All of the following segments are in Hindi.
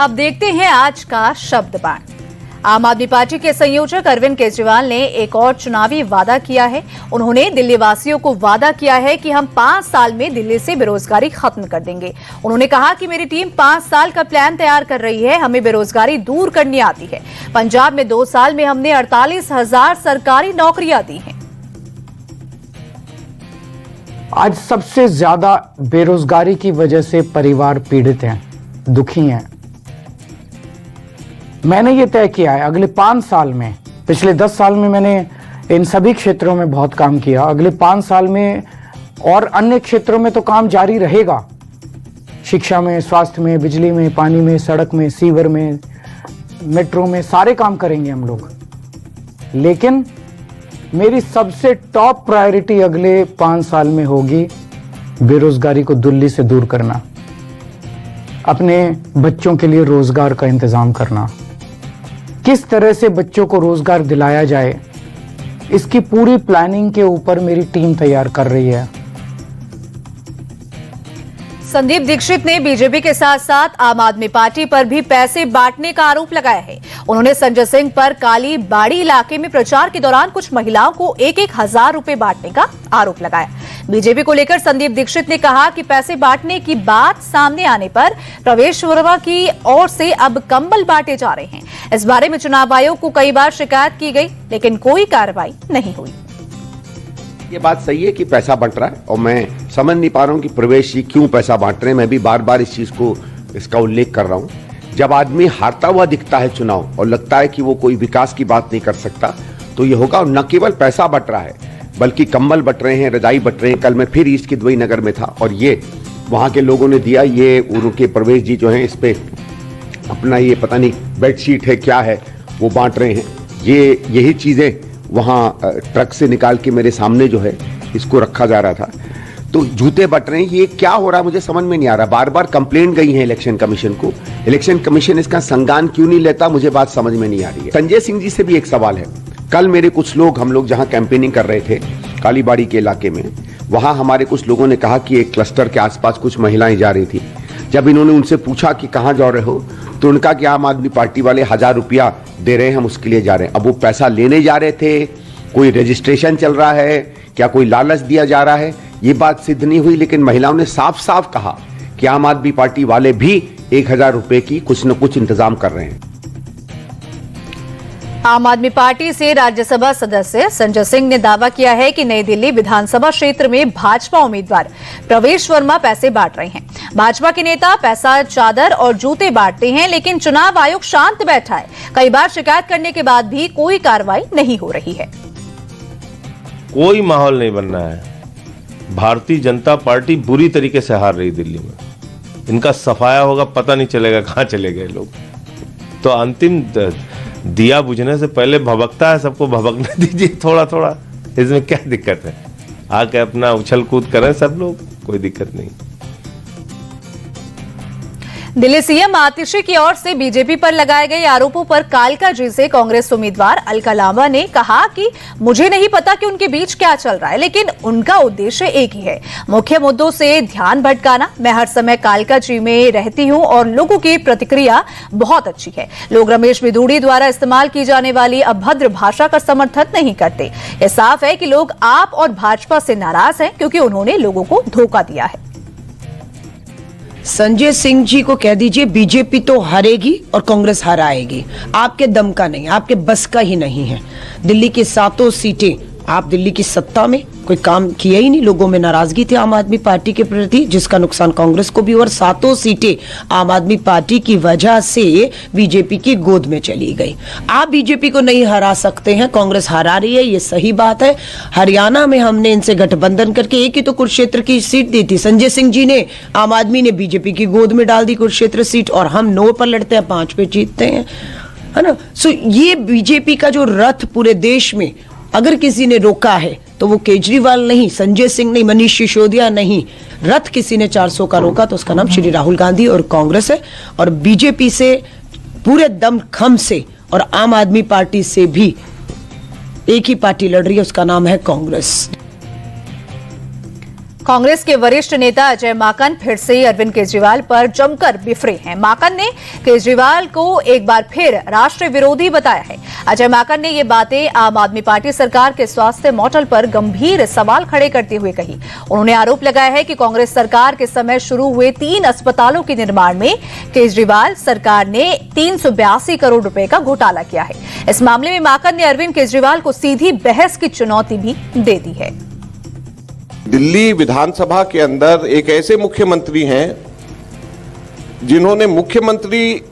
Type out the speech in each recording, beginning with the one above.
अब देखते हैं आज का शब्द बाण। आम आदमी पार्टी के संयोजक अरविंद केजरीवाल ने एक और चुनावी वादा किया है। उन्होंने दिल्ली वासियों को वादा किया है कि हम 5 साल में दिल्ली से बेरोजगारी खत्म कर देंगे। उन्होंने कहा कि मेरी टीम 5 साल का प्लान तैयार कर रही है, हमें बेरोजगारी दूर करनी आती है। पंजाब में 2 साल में हमने 48,000 सरकारी नौकरियां दी हैं। आज सबसे ज्यादा बेरोजगारी की वजह से परिवार पीड़ित हैं, दुखी हैं। मैंने ये तय किया है अगले 5 साल में, पिछले 10 साल में मैंने इन सभी क्षेत्रों में बहुत काम किया, अगले 5 साल में और अन्य क्षेत्रों में तो काम जारी रहेगा। शिक्षा में, स्वास्थ्य में, बिजली में, पानी में, सड़क में, सीवर में, मेट्रो में, सारे काम करेंगे हम लोग। लेकिन मेरी सबसे टॉप प्रायोरिटी अगले 5 साल में होगी बेरोजगारी को दिल्ली से दूर करना, अपने बच्चों के लिए रोजगार का इंतजाम करना। किस तरह से बच्चों को रोजगार दिलाया जाए, इसकी पूरी प्लानिंग के ऊपर मेरी टीम तैयार कर रही है। संदीप दीक्षित ने बीजेपी के साथ साथ आम आदमी पार्टी पर भी पैसे बांटने का आरोप लगाया है। उन्होंने संजय सिंह पर काली बाड़ी इलाके में प्रचार के दौरान कुछ महिलाओं को 1-1 हजार रुपए बांटने का आरोप लगाया। बीजेपी को लेकर संदीप दीक्षित ने कहा कि पैसे बांटने की बात सामने आने पर प्रवेश वर्मा की ओर से अब कंबल बांटे जा रहे हैं। इस बारे में चुनाव आयोग को कई बार शिकायत की गई, लेकिन कोई कार्रवाई नहीं हुई। ये बात सही है कि पैसा बंट रहा है और मैं समझ नहीं पा रहा हूं कि प्रवेश जी क्यों पैसा बांट रहे हैं। मैं भी बार बार इस चीज को, इसका उल्लेख कर रहा हूं। जब आदमी हारता हुआ दिखता है चुनाव और लगता है कि वो कोई विकास की बात नहीं कर सकता, तो ये होगा। और न केवल पैसा बंट रहा है, बल्कि कंबल बंट रहे हैं, रजाई बंट रहे हैं। कल मैं फिर ईस्ट किदवई नगर में था और ये वहां के लोगों ने दिया। ये उनके प्रवेश जी जो है इस पे अपना ये पता नहीं बेडशीट है क्या है वो बांट रहे हैं। यही चीजें वहां ट्रक से निकाल के मेरे सामने जो है इसको रखा जा रहा था। तो जूते बट रहे हैं। ये क्या हो रहा है मुझे समझ में नहीं आ रहा। बार बार कंप्लेंट गई है इलेक्शन कमीशन को, इलेक्शन कमीशन इसका संज्ञान क्यों नहीं लेता, मुझे बात समझ में नहीं आ रही है। संजय सिंह जी से भी एक सवाल है। कल मेरे कुछ लोग, हम लोग जहां कैंपेनिंग कर रहे थे कालीबाड़ी के इलाके में, वहां हमारे कुछ लोगों ने कहा कि एक क्लस्टर के आसपास कुछ महिलाएं जा रही थी। जब इन्होंने उनसे पूछा कि कहां जा रहे हो, तो उनका कि आम आदमी पार्टी वाले 1000 रुपया दे रहे हैं, हम उसके लिए जा रहे हैं। अब वो पैसा लेने जा रहे थे, कोई रजिस्ट्रेशन चल रहा है, क्या कोई लालच दिया जा रहा है, ये बात सिद्ध नहीं हुई। लेकिन महिलाओं ने साफ साफ कहा कि आम आदमी पार्टी वाले भी 1000 रुपए की कुछ न कुछ इंतजाम कर रहे हैं। आम आदमी पार्टी से राज्यसभा सदस्य संजय सिंह ने दावा किया है कि नई दिल्ली विधानसभा क्षेत्र में भाजपा उम्मीदवार प्रवेश वर्मा पैसे बांट रहे हैं। भाजपा के नेता पैसा, चादर और जूते बांटते हैं, लेकिन चुनाव आयोग शांत बैठा है। कई बार शिकायत करने के बाद भी कोई कार्रवाई नहीं हो रही है। कोई माहौल नहीं बन रहा है। भारतीय जनता पार्टी बुरी तरीके से हार रही दिल्ली में। इनका सफाया होगा, पता नहीं चलेगा कहां चले गए लोग। तो अंतिम दिया बुझने से पहले भभकता है, सबको भभकने दीजिए थोड़ा थोड़ा। इसमें क्या दिक्कत है? आके अपना उछल कूद करें सब लोग, कोई दिक्कत नहीं। दिल्ली सीएम आतिशी की ओर से बीजेपी पर लगाए गए आरोपों पर कालकाजी से कांग्रेस उम्मीदवार अलका लांबा ने कहा कि मुझे नहीं पता कि उनके बीच क्या चल रहा है, लेकिन उनका उद्देश्य एक ही है, मुख्य मुद्दों से ध्यान भटकाना। मैं हर समय कालकाजी में रहती हूं और लोगों की प्रतिक्रिया बहुत अच्छी है। लोग रमेश बिधूड़ी द्वारा इस्तेमाल की जाने वाली अभद्र भाषा का समर्थन नहीं करते। यह साफ है कि लोग आप और भाजपा से नाराज हैं क्योंकि उन्होंने लोगों को धोखा दिया है। संजय सिंह जी को कह दीजिए बीजेपी तो हारेगी और कांग्रेस हराएगी। आपके दम का नहीं, आपके बस का ही नहीं है। दिल्ली की 7 सीटें, आप दिल्ली की सत्ता में कोई काम किया ही नहीं। लोगों में नाराजगी थी आम आदमी पार्टी के प्रति, जिसका नुकसान कांग्रेस को भी, और 7 सीटें आम आदमी पार्टी की वजह से बीजेपी की गोद में चली गई। आप बीजेपी को नहीं हरा सकते हैं, कांग्रेस हरा रही है, ये सही बात है। हरियाणा में हमने इनसे गठबंधन करके एक ही तो कुरुक्षेत्र की सीट दी थी। संजय सिंह जी ने, आम आदमी ने बीजेपी की गोद में डाल दी कुरुक्षेत्र सीट, और हम 9 पर लड़ते हैं, 5 पे जीतते हैं, है ना। सो ये बीजेपी का जो रथ पूरे देश में अगर किसी ने रोका है तो वो केजरीवाल नहीं, संजय सिंह नहीं, मनीष सिसोदिया नहीं। रथ किसी ने 400 का रोका तो उसका नाम श्री राहुल गांधी और कांग्रेस है। और बीजेपी से पूरे दमखम से और आम आदमी पार्टी से भी एक ही पार्टी लड़ रही है, उसका नाम है कांग्रेस। कांग्रेस के वरिष्ठ नेता अजय माकन फिर से अरविंद केजरीवाल पर जमकर बिफरे हैं। माकन ने केजरीवाल को एक बार फिर राष्ट्र विरोधी बताया है। अजय माकन ने ये बातें आम आदमी पार्टी सरकार के स्वास्थ्य मॉडल पर गंभीर सवाल खड़े करते हुए कही। उन्होंने आरोप लगाया है कि कांग्रेस सरकार के समय शुरू हुए 3 अस्पतालों के निर्माण में केजरीवाल सरकार ने 382 करोड़ रुपए का घोटाला किया है। इस मामले में माकन ने अरविंद केजरीवाल को सीधी बहस की चुनौती भी दे दी है। दिल्ली विधानसभा के अंदर एक ऐसे मुख्यमंत्री हैं जिन्होंने मुख्यमंत्री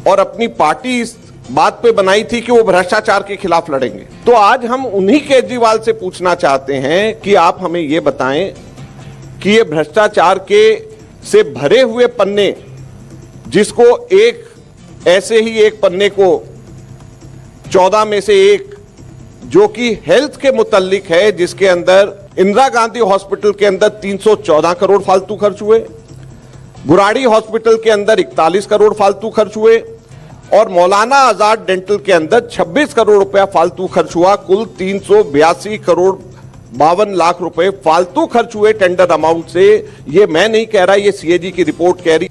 और अपनी पार्टी इस बात पे बनाई थी कि वो भ्रष्टाचार के खिलाफ लड़ेंगे। तो आज हम उन्हीं केजरीवाल से पूछना चाहते हैं कि आप हमें ये बताएं कि ये भ्रष्टाचार के से भरे हुए पन्ने, जिसको एक ऐसे ही एक पन्ने को 14 में से एक जो कि हेल्थ के मुतल्लिक है, जिसके अंदर इंदिरा गांधी हॉस्पिटल के अंदर 314 करोड़ फालतू खर्च हुए, बुराड़ी हॉस्पिटल के अंदर 41 करोड़ फालतू खर्च हुए और मौलाना आजाद डेंटल के अंदर 26 करोड़ रुपया फालतू खर्च हुआ। कुल 382 करोड़ 52 लाख रुपए फालतू खर्च हुए टेंडर अमाउंट से। ये मैं नहीं कह रहा, ये सीएजी की रिपोर्ट कह रही।